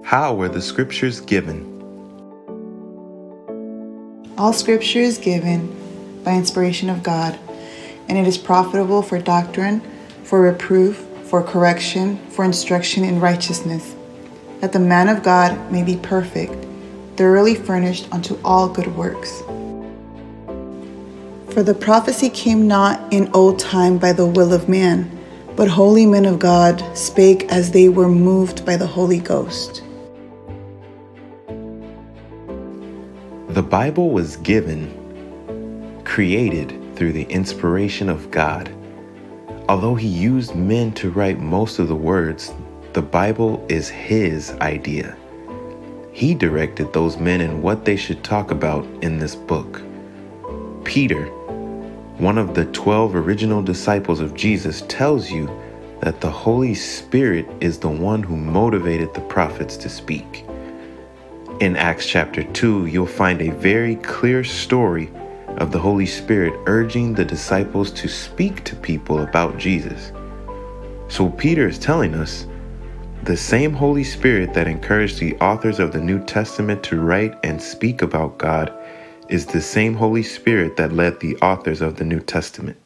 How were the scriptures given? All scripture is given by inspiration of God, and it is profitable for doctrine, for reproof, for correction, for instruction in righteousness, that the man of God may be perfect, thoroughly furnished unto all good works. For the prophecy came not in old time by the will of man, but holy men of God spake as they were moved by the Holy Ghost. The Bible was given, created through the inspiration of God. Although he used men to write most of the words, the Bible is his idea. He directed those men in what they should talk about in this book. Peter, one of the 12 original disciples of Jesus, tells you that the Holy Spirit is the one who motivated the prophets to speak. In Acts chapter 2, you'll find a very clear story of the Holy Spirit urging the disciples to speak to people about Jesus. So Peter is telling us the same Holy Spirit that encouraged the authors of the New Testament to write and speak about God is the same Holy Spirit that led the authors of the New Testament.